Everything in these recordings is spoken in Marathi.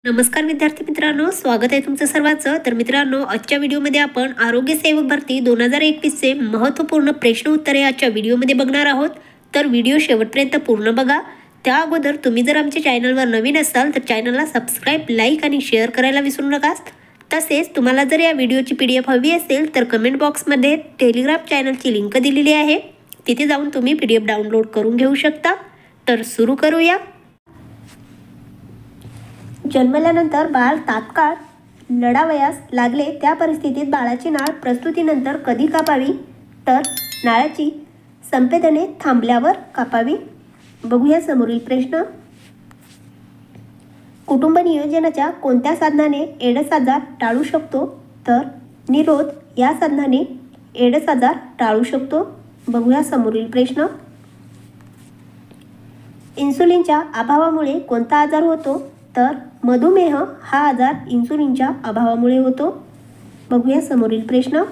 नमस्कार विद्यार्थी मित्रांनो, स्वागत आहे तुमचं सर्वांचं. तर मित्रांनो, आजच्या व्हिडिओमध्ये आपण आरोग्य सेवक भरती 2021चे महत्त्वपूर्ण प्रश्न उत्तरे आजच्या व्हिडिओमध्ये बघणार आहोत. तर व्हिडिओ शेवटपर्यंत पूर्ण बघा. त्या अगोदर तुम्ही जर आमच्या चॅनलवर नवीन असाल तर चॅनलला सबस्क्राईब, लाईक आणि शेअर करायला विसरू नका. तसेच तुम्हाला जर या व्हिडिओची PDF हवी असेल तर कमेंट बॉक्समध्ये टेलिग्राम चॅनलची लिंक दिलेली आहे, तिथे जाऊन तुम्ही PDF डाउनलोड करून घेऊ शकता. तर सुरू करूया. जन्मल्यानंतर बाळ तात्काळ लढावयास लागले त्या परिस्थितीत बाळाची नाळ प्रसूतीनंतर कधी कापावी? तर नाळाची संपेदने थांबल्यावर कापावी. बघूया समोरील प्रश्न. कुटुंब नियोजनाच्या कोणत्या साधनाने एड्स आजार टाळू शकतो? तर निरोध या साधनाने एड्स आजार टाळू शकतो. बघूया समोरील प्रश्न. इन्सुलिनच्या अभावामुळे कोणता आजार होतो? तर मधुमेह हा आजार इन्सुलिनच्या अभावामुळे होतो. बघूया समोरील प्रश्न.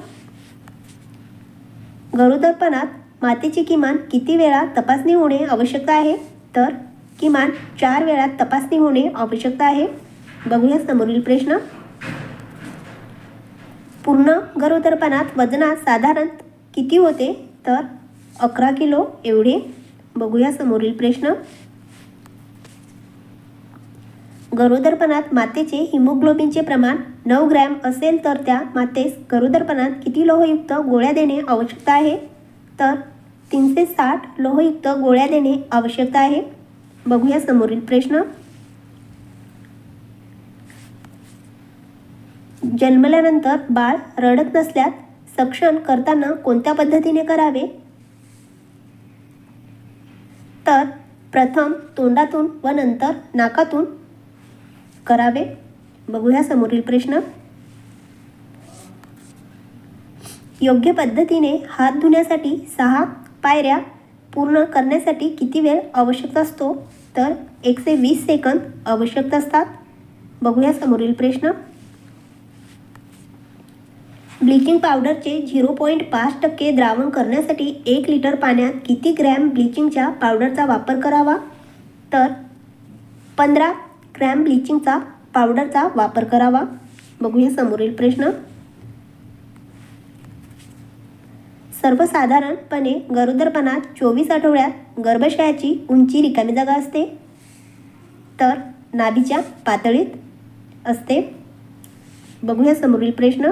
गरोदरपणात मातेची किमान किती वेळा तपासणी होणे आवश्यक आहे? तर किमान 4 वेळा तपासणी होणे आवश्यक आहे. बघूया समोरील प्रश्न. पूर्ण गरोदरपणात वजनात साधारण किती होते? तर 11 किलो एवढे. बघूया समोरील प्रश्न. गरोदरपणात मातेचे हिमोग्लोबिनचे प्रमाण 9 ग्रॅम असेल तर त्या मातेस गरोदरपणात किती लोहयुक्त गोळ्या देणे आवश्यक आहे? तर 360 लोहयुक्त गोळ्या देणे आवश्यक आहे. बघूया समोरील प्रश्न. जन्मल्यानंतर बाळ रडत नसल्यास सक्शन करताना कोणत्या पद्धतीने करावे? तर प्रथम तोंडातून व नंतर नाकातून करावे. बघूया समोरील प्रश्न. योग्य पद्धतीने हात धुण्यासाठी 6 पायऱ्या पूर्ण करण्यासाठी किती वेळ आवश्यक असतो? तर 120 सेकंद आवश्यक असतात. बघूया समोरील प्रश्न. ब्लिचिंग पावडरचे 0.5% द्रावण करण्यासाठी 1 लिटर पाण्यात किती ग्रॅम ब्लिचिंगच्या पावडरचा वापर करावा? तर 15 ग्रॅम ब्लिचिंगचा पावडरचा वापर करावा. बघूया समोरील प्रश्न. सर्वसाधारणपणे गरोदरपणात 24 आठवड्यात गर्भाशयाची उंची रिकामी जागा असते? तर नाभीच्या पातळीत असते. बघूया समोरील प्रश्न.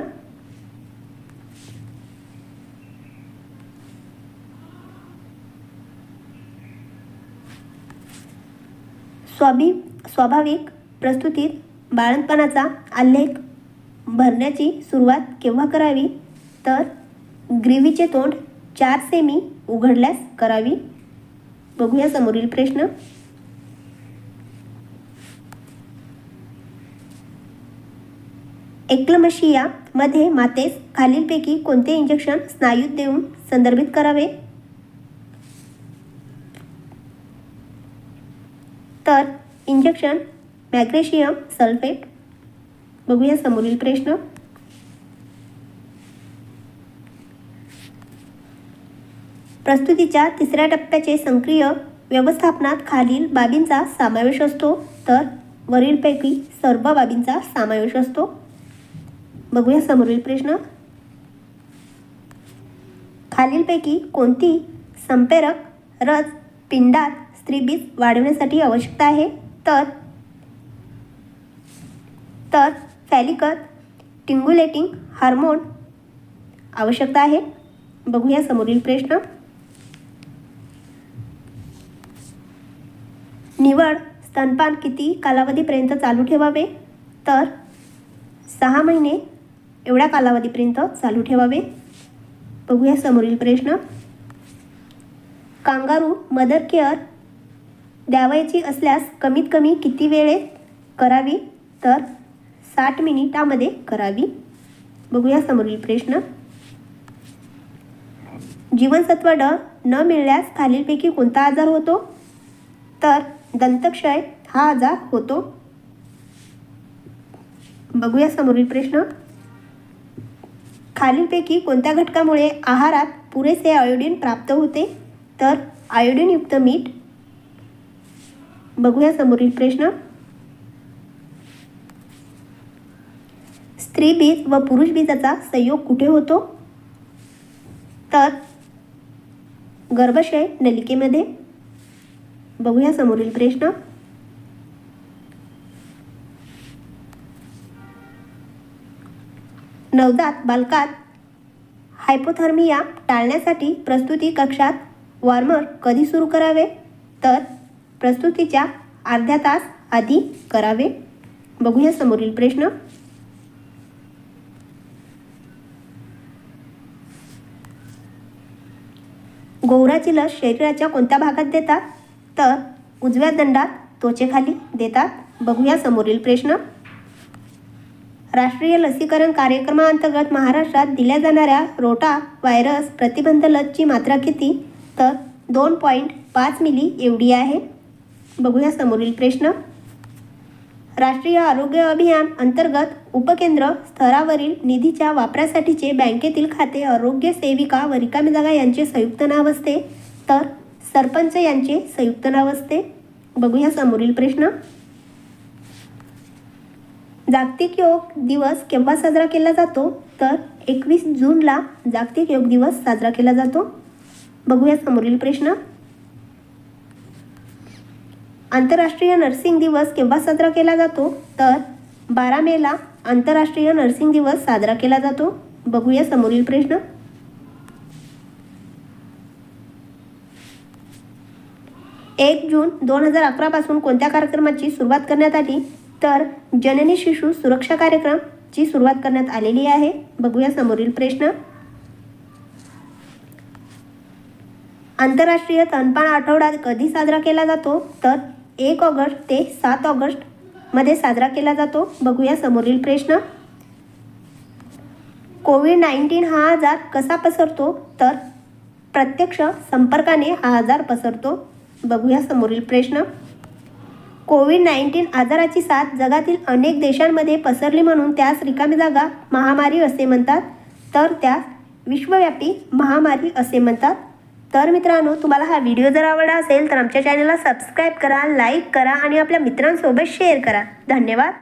स्वाभाविक प्रसूतीत बाळंतपणाचा आलेख भरण्याची सुरुवात केव्हा करावी? तर ग्रीवीचे तोंड 4 सेमी उघडल्यास करावी. बघूया समोरील प्रश्न. एक्लमशिया मध्ये मातेस खालीलपैकी कोणते इंजेक्शन स्नायूत देऊन संदर्भित करावे? तर इंजेक्शन मॅग्नेशियम सल्फेट. बघूया समोरील प्रश्न. प्रसूतीच्या 3ऱ्या टप्प्याचे सक्रिय व्यवस्थापनात खालील बाबींचा समावेश असतो? तर वरीलपैकी सर्व बाबींचा समावेश असतो. बघूया समोरील प्रश्न. खालीलपैकी कोणती संप्रेरक रस पिंडात स्त्रीबीज वाढवण्यासाठी आवश्यक आहे? तर फॅलिकल टिंगुलेटिंग हार्मोन आवश्यकता आहे. बघूया समोरील प्रश्न. निवड स्तनपान किती कालावधीपर्यंत चालू ठेवावे? तर 6 महिने एवढ्या कालावधीपर्यंत चालू ठेवावे. बघूया समोरील प्रश्न. कांगारू मदर केअर द्यावयाची असल्यास कमीत कमी किती वेळेत करावी? तर 60 मिनिटामध्ये करावी. बघूया समोरील प्रश्न. जीवनसत्व ड न मिळाल्यास खालीलपैकी कोणता आजार होतो? तर दंतक्षय हा आजार होतो. बघूया समोरील प्रश्न. खालीलपैकी कोणत्या घटकामुळे आहारात पुरेसे आयोडीन प्राप्त होते? तर आयोडीनयुक्त मीठ. बघूया समोरील प्रश्न. स्त्री बीज व पुरुष बीजाचा संयोग कुठे होतो? तर गर्भाशय नलिकेमध्ये. बघूया समोरील प्रश्न. नवजात बालकात हायपोथर्मिया टाळण्यासाठी प्रसूती कक्षात वॉर्मर कधी सुरू करावे? तर प्रसूतीच्या अर्ध्या तास आधी करावे. बघूया समोरील प्रश्न. गोवराची लस शरीराच्या कोणत्या भागात देतात? तर उजव्या दंडात त्वचेखाली देतात. बघूया समोरील प्रश्न. राष्ट्रीय लसीकरण कार्यक्रमाअंतर्गत महाराष्ट्रात दिल्या जाणाऱ्या रोटा व्हायरस प्रतिबंध लसची मात्रा किती? तर 2.5 मिली एवढी आहे. बघूया समोरील प्रश्न. राष्ट्रीय आरोग्य अभियान अंतर्गत उपकेंद्र स्तरावरील निधीच्या वापरासाठीचे बँकेतील खाते आरोग्य सेविका व रिकामी जागा यांचे संयुक्त नाव असते? तर सरपंच यांचे संयुक्त नाव असते. बघूया समोरील प्रश्न. जागतिक योग दिवस केव्हा साजरा केला जातो? तर 21 जूनला जागतिक योग दिवस साजरा केला जातो. बघूया समोरील प्रश्न. आंतरराष्ट्रीय नर्सिंग दिवस केव्हा साजरा केला जातो? तर 12 मेला आंतरराष्ट्रीय नर्सिंग दिवस साजरा केला जातो. बघूया समोरील प्रश्न. 1 जून 2011 पासून कोणत्या कार्यक्रमाची सुरुवात करण्यात आली? तर जननी शिशु सुरक्षा कार्यक्रमची सुरुवात करण्यात आलेली आहे. बघूया समोरील प्रश्न. आंतरराष्ट्रीय स्तनपान आठवडा कधी साजरा केला जातो? तर 1 ऑगस्ट ते 7 ऑगस्ट मध्ये साजरा केला जातो. बघूया समोरील प्रश्न. कोविड-19 हा आजार कसा पसरतो? तर प्रत्यक्ष संपर्काने हा आजार पसरतो. बघूया समोरील प्रश्न. कोविड-19 आजाराची साथ जगातील अनेक देशांमध्ये पसरली म्हणून त्यास रिकामी जागा महामारी असे म्हणतात. तर त्यास विश्वव्यापी महामारी असे म्हणतात. तर मित्रांनो, तुम्हाला हा व्हिडिओ जर आवडला असेल तर आमच्या चॅनलला सबस्क्राईब करा, लाईक करा आणि आपल्या मित्रांसोबत शेअर करा. धन्यवाद.